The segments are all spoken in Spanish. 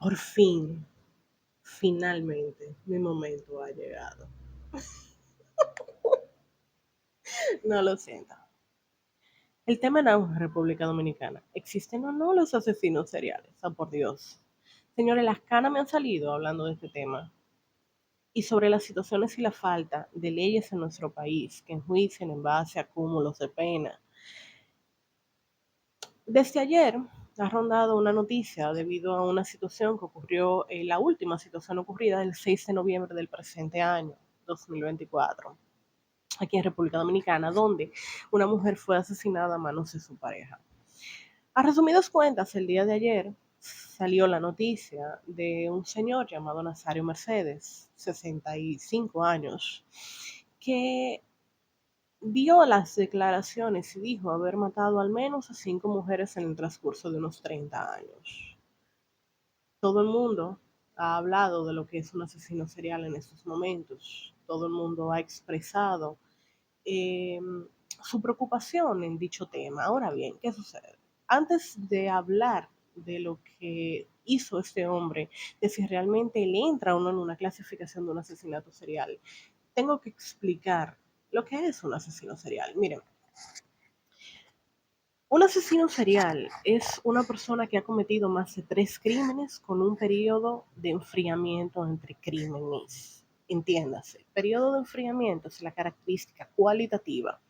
Por fin, finalmente, mi momento ha llegado. No lo siento. El tema en auge en República Dominicana. ¿Existen o no los asesinos seriales? Oh, por Dios. Señores, las canas me han salido hablando de este tema y sobre las situaciones y la falta de leyes en nuestro país que enjuician en base a cúmulos de pena. Desde ayer ha rondado una noticia debido a una situación que ocurrió, la última situación ocurrida el 6 de noviembre del presente año, 2024, aquí en República Dominicana, donde una mujer fue asesinada a manos de su pareja. A resumidas cuentas, el día de ayer salió la noticia de un señor llamado Nazario Mercedes, 65 años, que dio las declaraciones y dijo haber matado al menos a 5 mujeres en el transcurso de unos 30 años. Todo el mundo ha hablado de lo que es un asesino serial en estos momentos. Todo el mundo ha expresado eh, su preocupación en dicho tema. Ahora bien, ¿qué sucede? Antes de hablar de lo que hizo este hombre, de si realmente le entra o no en una clasificación de un asesinato serial, tengo que explicar lo que es un asesino serial. Miren, un asesino serial es una persona que ha cometido más de 3 crímenes con un periodo de enfriamiento entre crímenes. Entiéndase, periodo de enfriamiento es la característica cualitativa.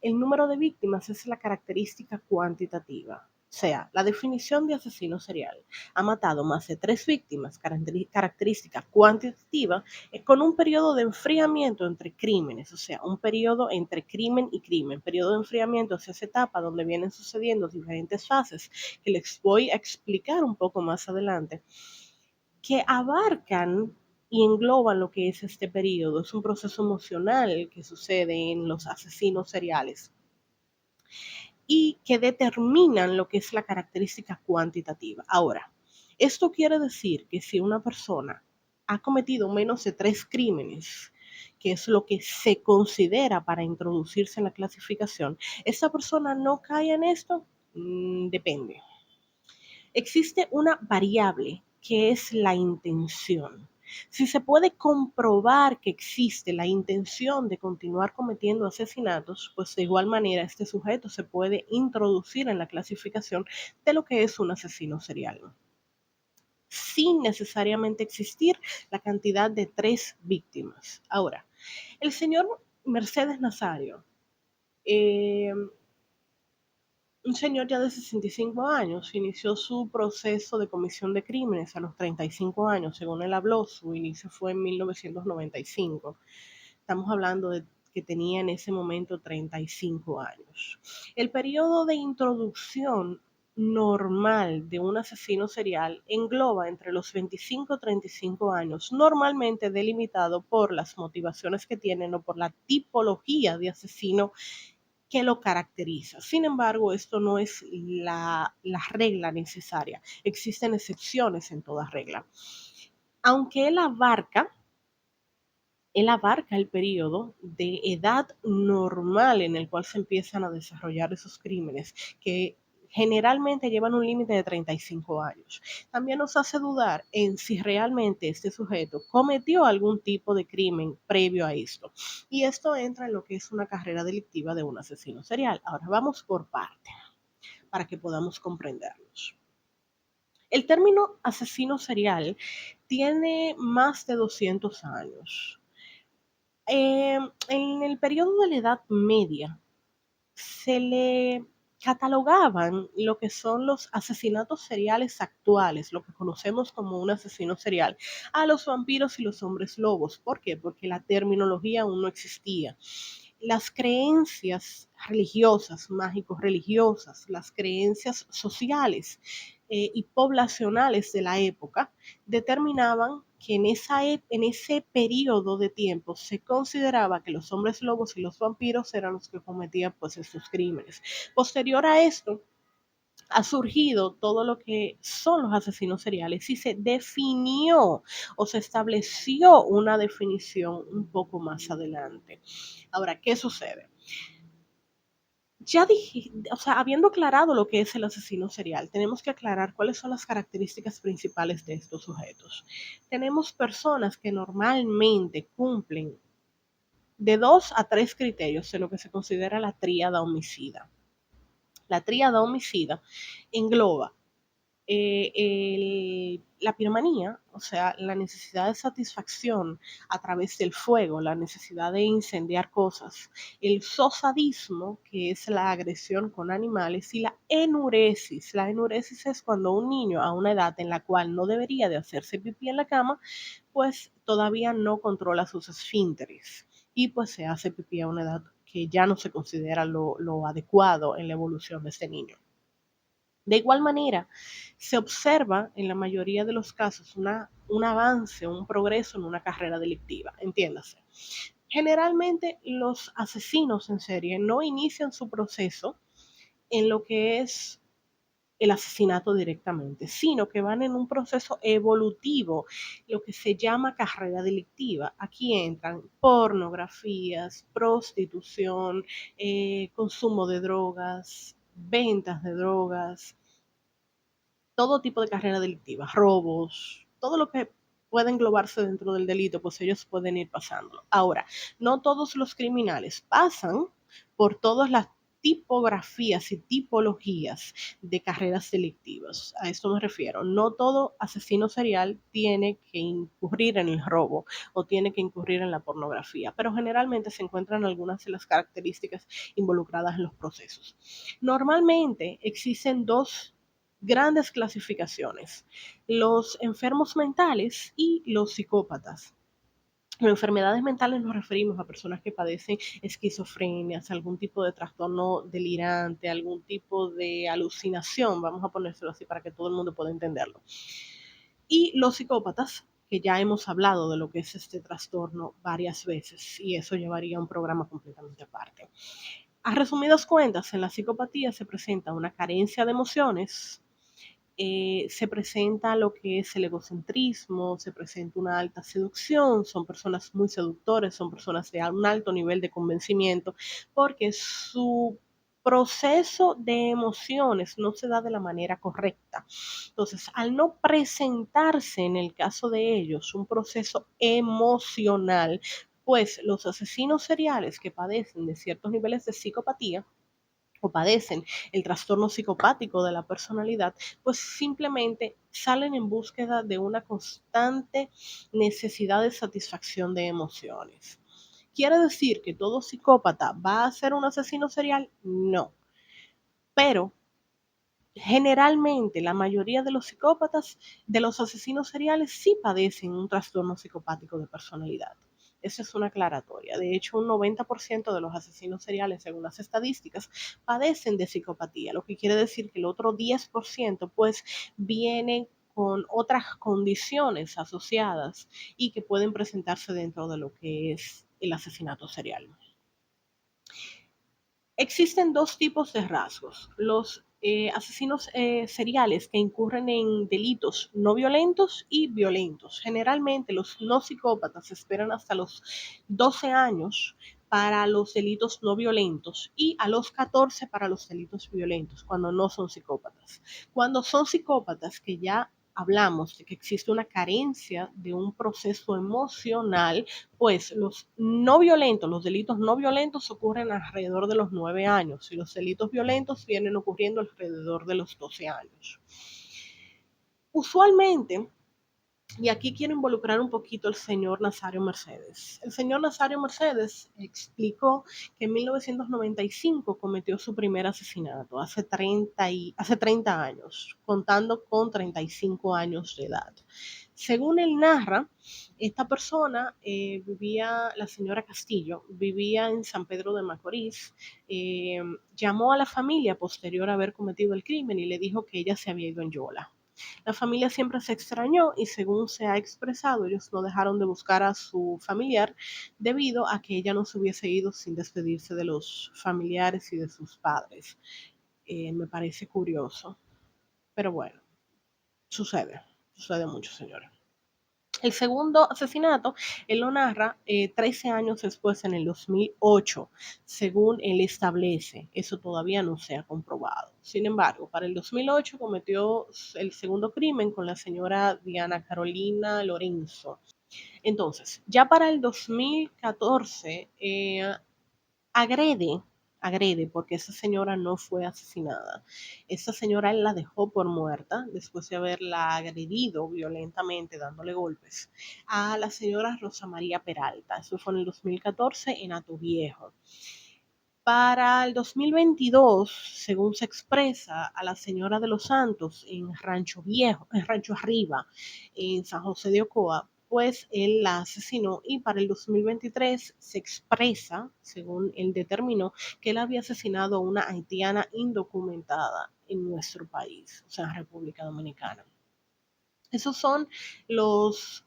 El número de víctimas es la característica cuantitativa. O sea, la definición de asesino serial ha matado más de 3 víctimas, característica cuantitativa, con un periodo de enfriamiento entre crímenes, o sea, un periodo entre crimen y crimen. Periodo de enfriamiento es esa etapa donde vienen sucediendo diferentes fases que les voy a explicar un poco más adelante, que abarcan y engloban lo que es este periodo. Es un proceso emocional que sucede en los asesinos seriales y que determinan lo que es la característica cuantitativa. Ahora, esto quiere decir que si una persona ha cometido menos de 3 crímenes, que es lo que se considera para introducirse en la clasificación, ¿esa persona no cae en esto? Depende. Existe una variable que es la intención. Si se puede comprobar que existe la intención de continuar cometiendo asesinatos, pues de igual manera este sujeto se puede introducir en la clasificación de lo que es un asesino serial, sin necesariamente existir la cantidad de 3 víctimas. Ahora, el señor Mercedes Nazario, eh, un señor ya de 65 años inició su proceso de comisión de crímenes a los 35 años, según él habló, su inicio fue en 1995. Estamos hablando de que tenía en ese momento 35 años. El periodo de introducción normal de un asesino serial engloba entre los 25 y 35 años, normalmente delimitado por las motivaciones que tienen o por la tipología de asesino que lo caracteriza. Sin embargo, esto no es la regla necesaria. Existen excepciones en toda regla. Aunque él abarca el periodo de edad normal en el cual se empiezan a desarrollar esos crímenes, que generalmente llevan un límite de 35 años. También nos hace dudar en si realmente este sujeto cometió algún tipo de crimen previo a esto. Y esto entra en lo que es una carrera delictiva de un asesino serial. Ahora vamos por parte para que podamos comprenderlos. El término asesino serial tiene más de 200 años. En el periodo de la Edad Media se le catalogaban lo que son los asesinatos seriales actuales, lo que conocemos como un asesino serial, a los vampiros y los hombres lobos. ¿Por qué? Porque la terminología aún no existía. Las creencias religiosas, mágico-religiosas, las creencias sociales y poblacionales de la época determinaban que en ese periodo de tiempo se consideraba que los hombres lobos y los vampiros eran los que cometían pues estos crímenes. Posterior a esto, ha surgido todo lo que son los asesinos seriales y se definió o se estableció una definición un poco más adelante. Ahora, ¿qué sucede? Ya dije, o sea, habiendo aclarado lo que es el asesino serial, tenemos que aclarar cuáles son las características principales de estos sujetos. Tenemos personas que normalmente cumplen de 2 a 3 criterios de lo que se considera la tríada homicida. La tríada homicida engloba la piromanía, o sea, la necesidad de satisfacción a través del fuego, la necesidad de incendiar cosas, el zoosadismo, que es la agresión con animales, y la enuresis. La enuresis es cuando un niño a una edad en la cual no debería de hacerse pipí en la cama, pues todavía no controla sus esfínteres y pues se hace pipí a una edad que ya no se considera lo adecuado en la evolución de este niño. De igual manera, se observa en la mayoría de los casos un avance, un progreso en una carrera delictiva, entiéndase. Generalmente los asesinos en serie no inician su proceso en lo que es el asesinato directamente, sino que van en un proceso evolutivo, lo que se llama carrera delictiva. Aquí entran pornografías, prostitución, consumo de drogas, ventas de drogas, todo tipo de carrera delictiva, robos, todo lo que puede englobarse dentro del delito, pues ellos pueden ir pasándolo. Ahora, no todos los criminales pasan por todas las tipografías y tipologías de carreras delictivas. A esto me refiero. No todo asesino serial tiene que incurrir en el robo o tiene que incurrir en la pornografía, pero generalmente se encuentran algunas de las características involucradas en los procesos. Normalmente existen dos grandes clasificaciones: los enfermos mentales y los psicópatas. Con enfermedades mentales nos referimos a personas que padecen esquizofrenias, algún tipo de trastorno delirante, algún tipo de alucinación, vamos a ponérselo así para que todo el mundo pueda entenderlo. Y los psicópatas, que ya hemos hablado de lo que es este trastorno varias veces, y eso llevaría a un programa completamente aparte. A resumidas cuentas, en la psicopatía se presenta una carencia de emociones, se presenta lo que es el egocentrismo, se presenta una alta seducción, son personas muy seductores, son personas de un alto nivel de convencimiento, porque su proceso de emociones no se da de la manera correcta. Entonces, al no presentarse en el caso de ellos un proceso emocional, pues los asesinos seriales que padecen de ciertos niveles de psicopatía o padecen el trastorno psicopático de la personalidad, pues simplemente salen en búsqueda de una constante necesidad de satisfacción de emociones. ¿Quiere decir que todo psicópata va a ser un asesino serial? No. Pero generalmente la mayoría de los psicópatas, de los asesinos seriales, sí padecen un trastorno psicopático de personalidad. Esa es una aclaratoria. De hecho, un 90% de los asesinos seriales, según las estadísticas, padecen de psicopatía, lo que quiere decir que el otro 10% pues viene con otras condiciones asociadas y que pueden presentarse dentro de lo que es el asesinato serial. Existen dos tipos de rasgos: los asesinos seriales que incurren en delitos no violentos y violentos. Generalmente los no psicópatas esperan hasta los 12 años para los delitos no violentos y a los 14 para los delitos violentos, cuando no son psicópatas. Cuando son psicópatas, que ya hablamos de que existe una carencia de un proceso emocional, pues los no violentos, los delitos no violentos ocurren alrededor de los 9 años y los delitos violentos vienen ocurriendo alrededor de los 12 años. Usualmente, y aquí quiero involucrar un poquito al señor Nazario Mercedes. El señor Nazario Mercedes explicó que en 1995 cometió su primer asesinato, hace 30 años, contando con 35 años de edad. Según él narra, esta persona la señora Castillo, vivía en San Pedro de Macorís, eh, llamó a la familia posterior a haber cometido el crimen y le dijo que ella se había ido en Yola. La familia siempre se extrañó y, según se ha expresado, ellos no dejaron de buscar a su familiar debido a que ella no se hubiese ido sin despedirse de los familiares y de sus padres. Me parece curioso, pero bueno, sucede mucho, señores. El segundo asesinato, él lo narra 13 años después, en el 2008, según él establece. Eso todavía no se ha comprobado. Sin embargo, para el 2008 cometió el segundo crimen con la señora Diana Carolina Lorenzo. Entonces, ya para el 2014, agrede, agrede, porque esa señora no fue asesinada. Esa señora él la dejó por muerta después de haberla agredido violentamente, dándole golpes, a la señora Rosa María Peralta. Eso fue en el 2014 en Atuviejo. Para el 2022, según se expresa, a la señora de los Santos en Rancho Viejo, en Rancho Arriba, en San José de Ocoa, pues él la asesinó, y para el 2023 se expresa, según él determinó, que él había asesinado a una haitiana indocumentada en nuestro país, o sea, en República Dominicana. Esos son los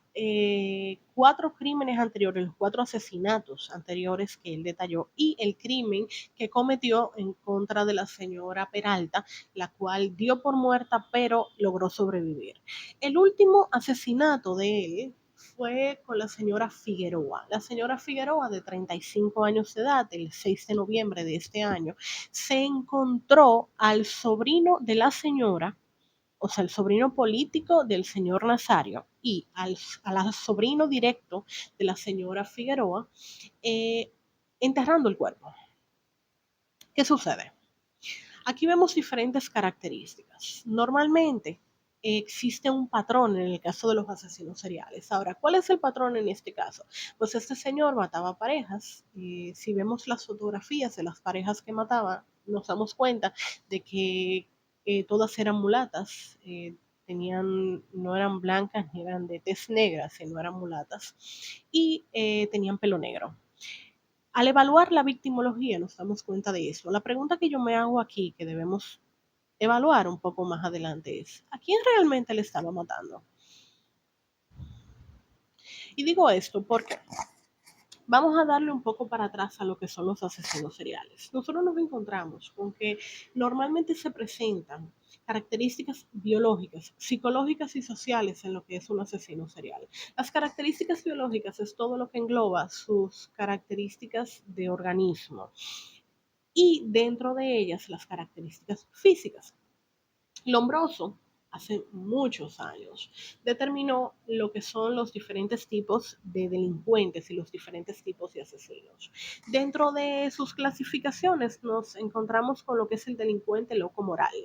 4 crímenes anteriores, los 4 asesinatos anteriores que él detalló, y el crimen que cometió en contra de la señora Peralta, la cual dio por muerta pero logró sobrevivir. El último asesinato de él fue con la señora Figueroa. La señora Figueroa, de 35 años de edad, el 6 de noviembre de este año, se encontró al sobrino de la señora, o sea, el sobrino político del señor Nazario, y al sobrino directo de la señora Figueroa, eh, enterrando el cuerpo. ¿Qué sucede? Aquí vemos diferentes características. Normalmente existe un patrón en el caso de los asesinos seriales. Ahora, ¿cuál es el patrón en este caso? Pues este señor mataba parejas. Si vemos las fotografías de las parejas que mataba, nos damos cuenta de que todas eran mulatas. No eran blancas ni eran de tez negra, sino eran mulatas, y tenían pelo negro. Al evaluar la victimología nos damos cuenta de eso. La pregunta que yo me hago aquí, que debemos evaluar un poco más adelante, es: ¿a quién realmente le estaba matando? Y digo esto porque vamos a darle un poco para atrás a lo que son los asesinos seriales. Nosotros nos encontramos con que normalmente se presentan características biológicas, psicológicas y sociales en lo que es un asesino serial. Las características biológicas es todo lo que engloba sus características de organismo, y dentro de ellas las características físicas. Lombroso, hace muchos años, determinó lo que son los diferentes tipos de delincuentes y los diferentes tipos de asesinos. Dentro de sus clasificaciones nos encontramos con lo que es el delincuente loco moral.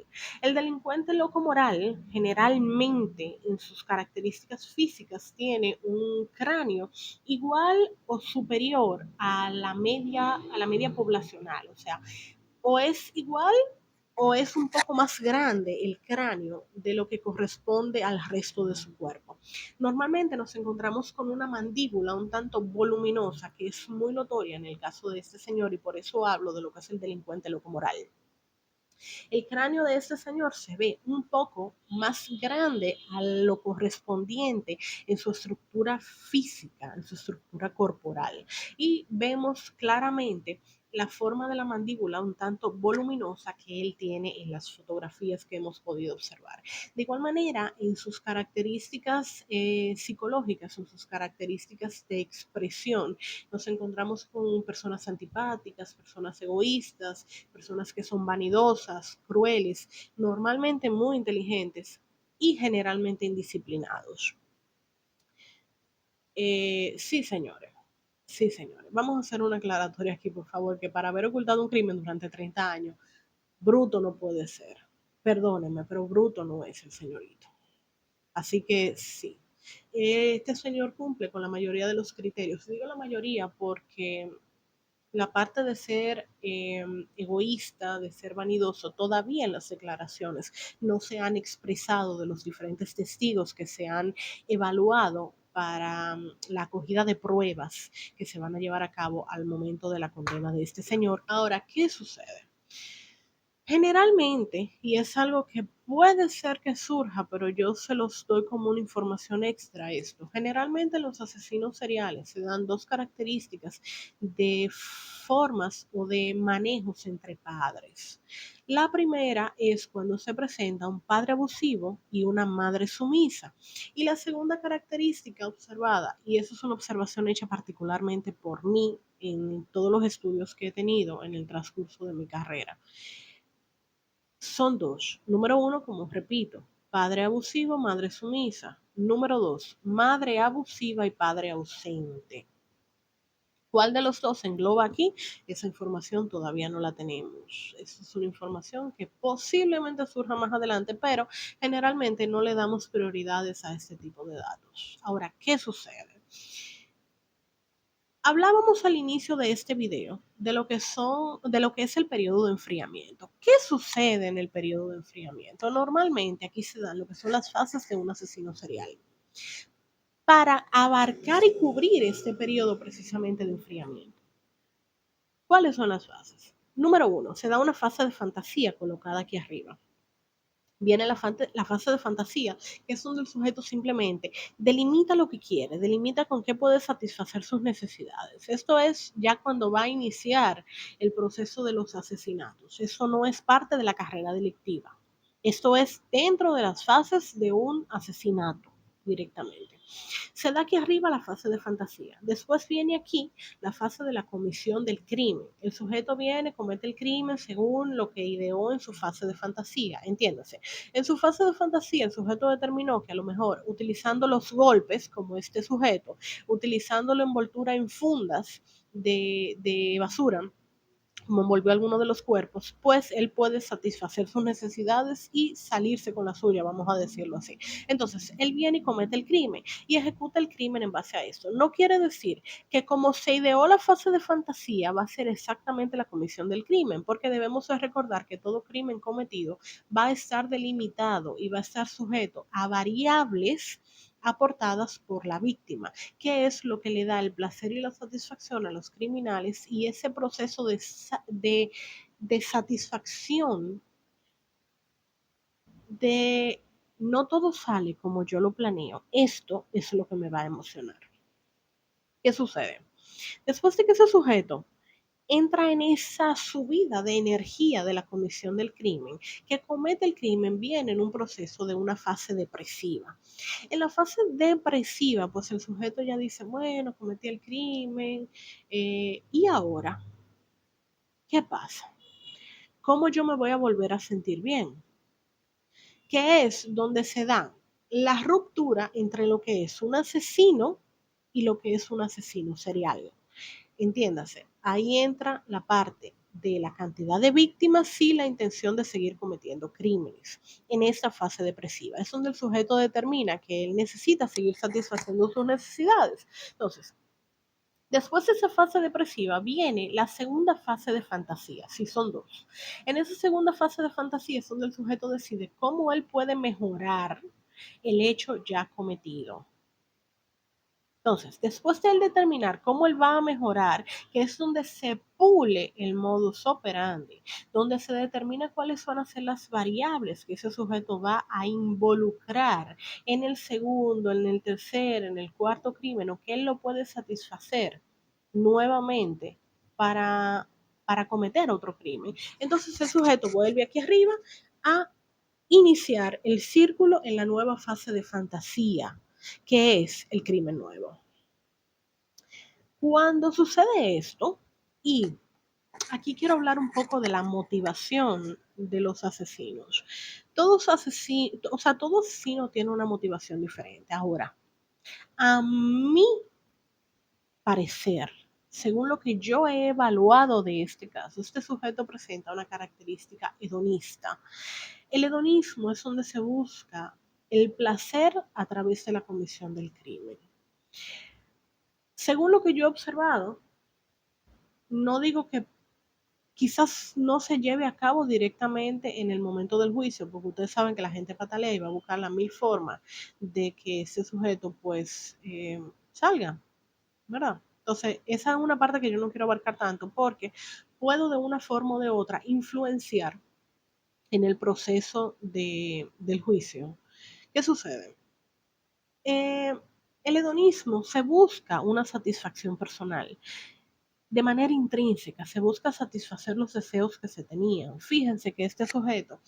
El delincuente loco moral generalmente en sus características físicas tiene un cráneo igual o superior a la media poblacional, o sea, o es igual o es un poco más grande el cráneo de lo que corresponde al resto de su cuerpo. Normalmente nos encontramos con una mandíbula un tanto voluminosa, que es muy notoria en el caso de este señor, y por eso hablo de lo que es el delincuente locomoral. El cráneo de este señor se ve un poco más grande a lo correspondiente en su estructura física, en su estructura corporal. Y vemos claramente la forma de la mandíbula un tanto voluminosa que él tiene en las fotografías que hemos podido observar. De igual manera, en sus características psicológicas, en sus características de expresión, nos encontramos con personas antipáticas, personas egoístas, personas que son vanidosas, crueles, normalmente muy inteligentes y generalmente indisciplinados. Sí, señores. Sí, señores. Vamos a hacer una aclaratoria aquí, por favor, que para haber ocultado un crimen durante 30 años, bruto no puede ser. Perdónenme, pero bruto no es el señorito. Así que sí. Este señor cumple con la mayoría de los criterios. Digo la mayoría porque la parte de ser egoísta, de ser vanidoso, todavía en las declaraciones no se han expresado de los diferentes testigos que se han evaluado para la acogida de pruebas que se van a llevar a cabo al momento de la condena de este señor. Ahora, ¿qué sucede? Generalmente, y es algo que puede ser que surja, pero yo se los doy como una información extra a esto. Generalmente los asesinos seriales se dan dos características de formas o de manejos entre padres. La primera es cuando se presenta un padre abusivo y una madre sumisa. Y la segunda característica observada, y eso es una observación hecha particularmente por mí en todos los estudios que he tenido en el transcurso de mi carrera, son dos. Número uno, como repito, padre abusivo, madre sumisa. Número dos, madre abusiva y padre ausente. ¿Cuál de los dos engloba aquí? Esa información todavía no la tenemos. Esa es una información que posiblemente surja más adelante, pero generalmente no le damos prioridades a este tipo de datos. Ahora, ¿qué sucede? Hablábamos al inicio de este video de lo que es el periodo de enfriamiento. ¿Qué sucede en el periodo de enfriamiento? Normalmente aquí se dan lo que son las fases de un asesino serial. Para abarcar y cubrir este periodo precisamente de enfriamiento, ¿cuáles son las fases? Número uno, se da una fase de fantasía colocada aquí arriba. Viene la fase de fantasía, que es donde el sujeto simplemente delimita lo que quiere, delimita con qué puede satisfacer sus necesidades. Esto es ya cuando va a iniciar el proceso de los asesinatos. Eso no es parte de la carrera delictiva. Esto es dentro de las fases de un asesinato directamente. Se da aquí arriba la fase de fantasía. Después viene aquí la fase de la comisión del crimen. El sujeto viene, comete el crimen según lo que ideó en su fase de fantasía. Entiéndase. En su fase de fantasía, el sujeto determinó que a lo mejor utilizando los golpes, como este sujeto, utilizando la envoltura en fundas de basura, como envolvió alguno de los cuerpos, pues él puede satisfacer sus necesidades y salirse con la suya, vamos a decirlo así. Entonces, él viene y comete el crimen y ejecuta el crimen en base a esto. No quiere decir que como se ideó la fase de fantasía va a ser exactamente la comisión del crimen, porque debemos recordar que todo crimen cometido va a estar delimitado y va a estar sujeto a variables aportadas por la víctima, que es lo que le da el placer y la satisfacción a los criminales, y ese proceso de satisfacción de no todo sale como yo lo planeo, esto es lo que me va a emocionar. ¿Qué sucede? Después de que ese sujeto entra en esa subida de energía de la comisión del crimen, que comete el crimen, viene en un proceso de una fase depresiva. En la fase depresiva, pues el sujeto ya dice, bueno, cometí el crimen, ¿y ahora qué pasa? ¿Cómo yo me voy a volver a sentir bien? Que es donde se da la ruptura entre lo que es un asesino y lo que es un asesino serial. Entiéndase, ahí entra la parte de la cantidad de víctimas y la intención de seguir cometiendo crímenes en esta fase depresiva. Es donde el sujeto determina que él necesita seguir satisfaciendo sus necesidades. Entonces, después de esa fase depresiva viene la segunda fase de fantasía, si son dos. En esa segunda fase de fantasía es donde el sujeto decide cómo él puede mejorar el hecho ya cometido. Entonces, después de él determinar cómo él va a mejorar, que es donde se pule el modus operandi, donde se determina cuáles van a ser las variables que ese sujeto va a involucrar en el segundo, en el tercer, en el cuarto crimen, o que él lo puede satisfacer nuevamente para cometer otro crimen. Entonces, el sujeto vuelve aquí arriba a iniciar el círculo en la nueva fase de fantasía, que es el crimen nuevo. Cuando sucede esto, y aquí quiero hablar un poco de la motivación de los asesinos. Todos asesinos, o sea, todo asesino tiene una motivación diferente. Ahora, a mi parecer, según lo que yo he evaluado de este caso, este sujeto presenta una característica hedonista. El hedonismo es donde se busca el placer a través de la comisión del crimen. Según lo que yo he observado, no digo que quizás no se lleve a cabo directamente en el momento del juicio, porque ustedes saben que la gente patalea y va a buscar la mil formas de que ese sujeto pues salga, ¿verdad? Entonces, esa es una parte que yo no quiero abarcar tanto porque puedo de una forma o de otra influenciar en el proceso del juicio. ¿Qué sucede? El hedonismo se busca una satisfacción personal. de manera intrínseca, se busca satisfacer los deseos que se tenían. Fíjense que este sujeto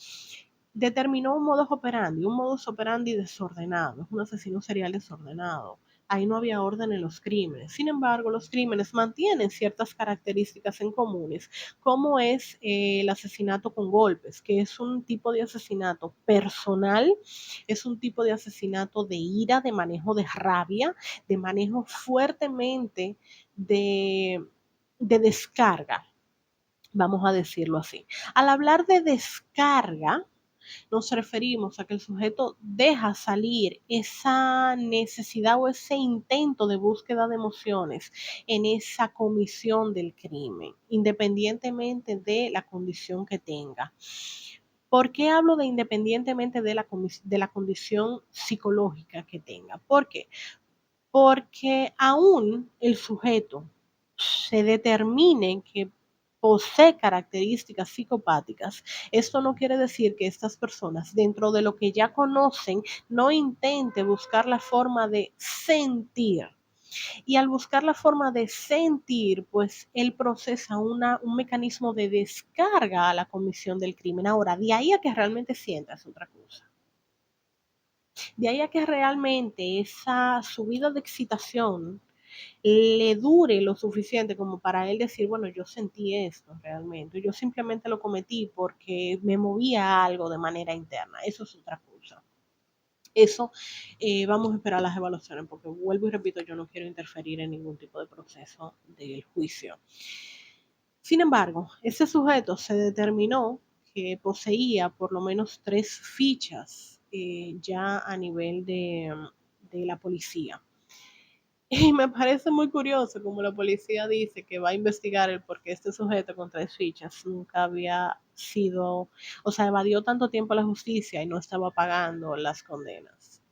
determinó un modus operandi desordenado, es un asesino serial desordenado. Ahí no había orden en los crímenes. Sin embargo, los crímenes mantienen ciertas características en comunes, como es el asesinato con golpes, que es un tipo de asesinato personal, es un tipo de asesinato de ira, de manejo de rabia, de manejo fuertemente de descarga, vamos a decirlo así. Al hablar de descarga, nos referimos a que el sujeto deja salir esa necesidad o ese intento de búsqueda de emociones en esa comisión del crimen, independientemente de la condición que tenga. ¿Por qué hablo de independientemente de la condición psicológica que tenga? ¿Por qué? Porque aún el sujeto se determine que posee características psicopáticas, esto no quiere decir que estas personas, dentro de lo que ya conocen, no intente buscar la forma de sentir. Y al buscar la forma de sentir, pues él procesa un mecanismo de descarga a la comisión del crimen. Ahora, de ahí a que realmente sienta es otra cosa. De ahí a que realmente esa subida de excitación le dure lo suficiente como para él decir, bueno, yo sentí esto realmente, yo simplemente lo cometí porque me movía algo de manera interna, eso es otra cosa. Eso vamos a esperar las evaluaciones porque vuelvo y repito, yo no quiero interferir en ningún tipo de proceso del juicio. Sin embargo, ese sujeto se determinó que poseía por lo menos 3 fichas ya a nivel de la policía. Y me parece muy curioso como la policía dice que va a investigar el por qué este sujeto con 3 fichas nunca había sido, o sea, evadió tanto tiempo a la justicia y no estaba pagando las condenas.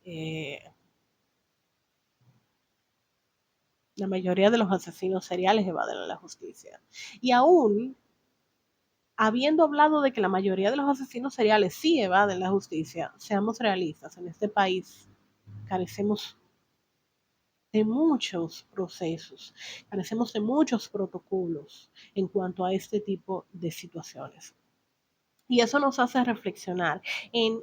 La mayoría de los asesinos seriales evaden a la justicia. Y aún, habiendo hablado de que la mayoría de los asesinos seriales sí evaden la justicia, seamos realistas, en este país carecemos de muchos procesos, carecemos de muchos protocolos en cuanto a este tipo de situaciones. Y eso nos hace reflexionar en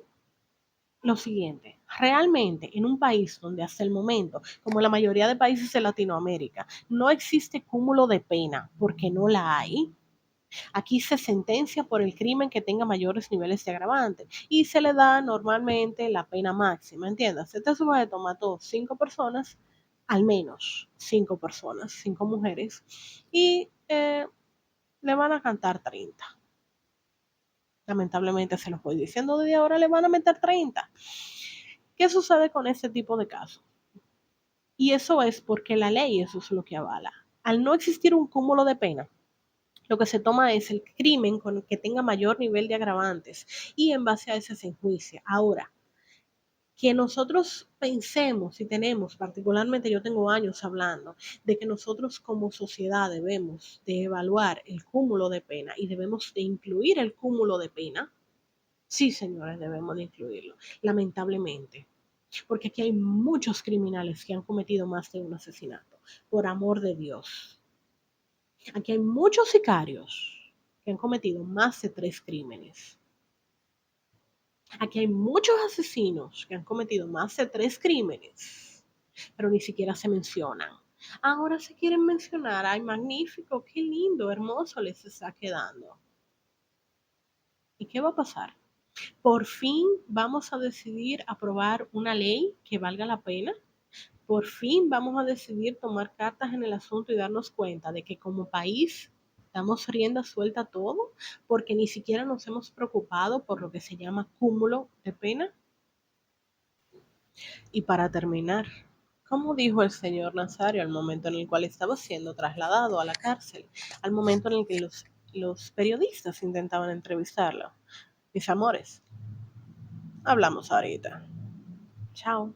lo siguiente, realmente en un país donde hasta el momento, como la mayoría de países de Latinoamérica, no existe cúmulo de pena porque no la hay. Aquí se sentencia por el crimen que tenga mayores niveles de agravante y se le da normalmente la pena máxima, ¿entiendes? Este sujeto mató 5 personas, al menos 5 personas, 5 mujeres, y le van a cantar 30. Lamentablemente se los voy diciendo desde ahora, le van a meter 30. ¿Qué sucede con este tipo de casos? Y eso es porque la ley eso es lo que avala. Al no existir un cúmulo de pena, lo que se toma es el crimen con el que tenga mayor nivel de agravantes y en base a ese se enjuicia. Ahora, que nosotros pensemos y tenemos, particularmente yo tengo años hablando, de que nosotros como sociedad debemos de evaluar el cúmulo de pena y debemos de incluir el cúmulo de pena. Sí, señores, debemos de incluirlo, lamentablemente. Porque aquí hay muchos criminales que han cometido más de un asesinato, por amor de Dios. Aquí hay muchos sicarios que han cometido más de 3 crímenes. Aquí hay muchos asesinos que han cometido más de 3 crímenes, pero ni siquiera se mencionan. Ahora se quieren mencionar, ay, magnífico, qué lindo, hermoso les está quedando. ¿Y qué va a pasar? Por fin vamos a decidir aprobar una ley que valga la pena. Por fin vamos a decidir tomar cartas en el asunto y darnos cuenta de que como país damos rienda suelta a todo porque ni siquiera nos hemos preocupado por lo que se llama cúmulo de pena. Y para terminar, ¿cómo dijo el señor Nazario al momento en el cual estaba siendo trasladado a la cárcel? Al momento en el que los periodistas intentaban entrevistarlo. Mis amores, hablamos ahorita. Chao.